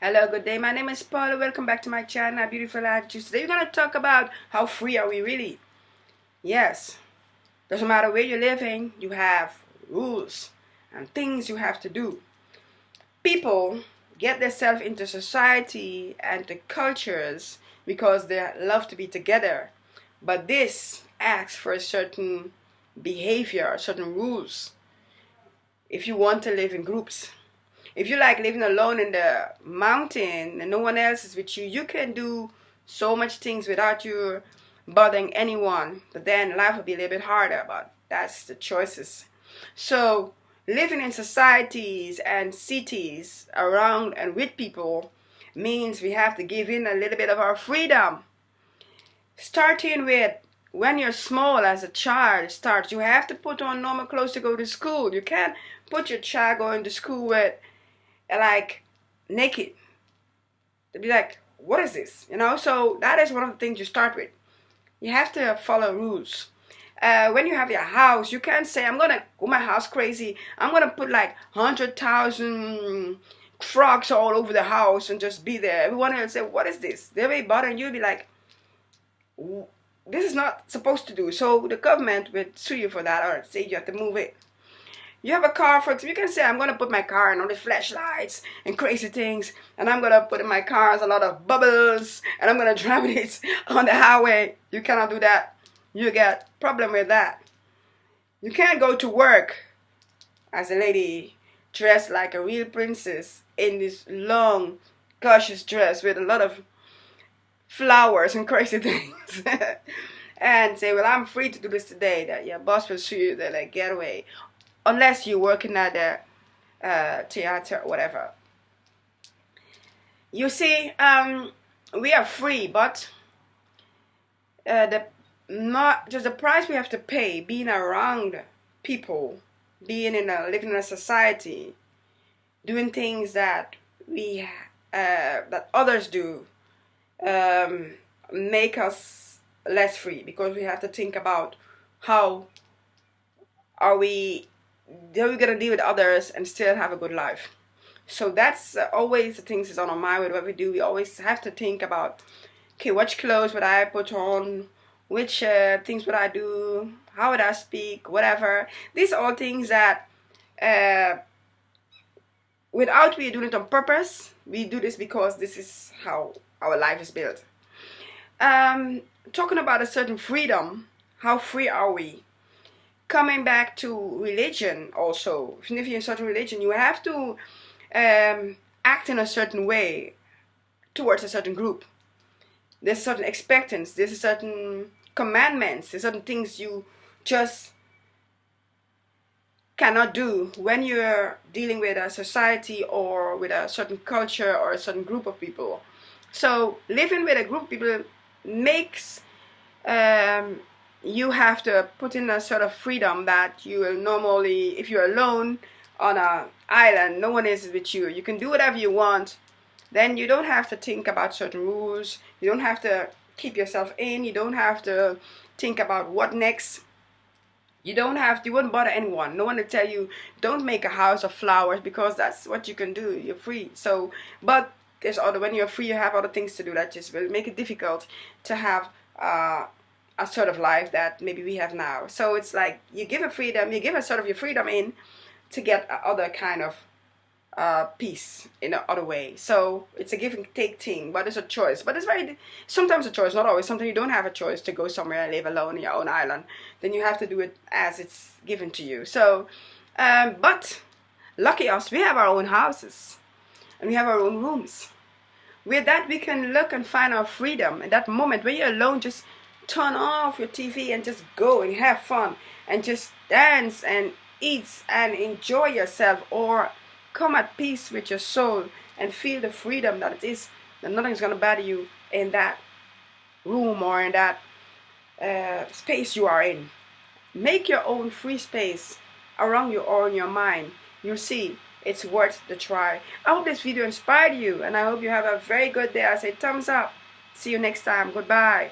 Hello, good day. My name is Paula. Welcome back to my channel, Beautiful Attitudes. Today we're going to talk about how free are we really? Yes, doesn't matter where you're living, you have rules and things you have to do. People get themselves into society and the cultures because they love to be together. But this asks for a certain behavior, certain rules if you want to live in groups. If you like living alone in the mountain and no one else is with you, you can do so much things without you bothering anyone. But then life will be a little bit harder, but that's the choices. So living in societies and cities around and with people means we have to give in a little bit of our freedom. Starting with when you're small as a child starts, you have to put on normal clothes to go to school. You can't put your child going to school with like naked. They'd be like, what is this? So that is one of the things you start with. You have to follow rules. When you have your house, you can't say, I'm gonna go my house crazy. I'm gonna put like 100,000 frogs all over the house and just be there. Everyone will say, what is this? They'll be bothering you. You'll be like, this is not supposed to do. So the government will sue you for that or say you have to move it. You have a car, for example, you can say, I'm going to put my car in all the flashlights and crazy things, and I'm going to put in my cars a lot of bubbles, and I'm going to drive it on the highway. You cannot do that. You get problem with that. You can't go to work as a lady dressed like a real princess in this long, gorgeous dress with a lot of flowers and crazy things. And say, well, I'm free to do this today. That your boss will sue you. They're like, get away. Unless you're working at the theater or whatever. You see, we are free, but not just the price we have to pay being around people, living in a society, doing things that that others do, make us less free because we have to think about how are we going to deal with others and still have a good life. So that's always the things that's on our mind with what we do. We always have to think about, okay, which clothes would I put on, which things would I do, how would I speak, whatever. These are all things that without we doing it on purpose, we do this because this is how our life is built. Talking about a certain freedom, how free are we? Coming back to religion also, if you're in a certain religion, you have to act in a certain way towards a certain group. There's certain expectations, there's certain commandments, there's certain things you just cannot do when you're dealing with a society or with a certain culture or a certain group of people. So living with a group of people makes you have to put in a sort of freedom that you will normally, if you're alone on an island, no one is with you. You can do whatever you want. Then you don't have to think about certain rules. You don't have to keep yourself in. You don't have to think about what next. You wouldn't bother anyone. No one will tell you, don't make a house of flowers because that's what you can do. You're free. So, but when you're free, you have other things to do that just will make it difficult to have a sort of life that maybe we have now. So it's like you give a freedom, you give a sort of your freedom in to get other kind of peace in another way. So it's a give and take thing, but it's a choice. But it's sometimes a choice, not always. Sometimes you don't have a choice to go somewhere and live alone in your own island. Then you have to do it as it's given to you. So, but lucky us, we have our own houses and we have our own rooms. With that, we can look and find our freedom. In that moment when you're alone, just turn off your TV and just go and have fun and just dance and eat and enjoy yourself, or come at peace with your soul and feel the freedom that it is, that nothing's going to bother you in that room or in that space you are in. Make your own free space around you or in your mind. You'll see it's worth the try. I hope this video inspired you, and I hope you have a very good day. I say thumbs up. See you next time. Goodbye.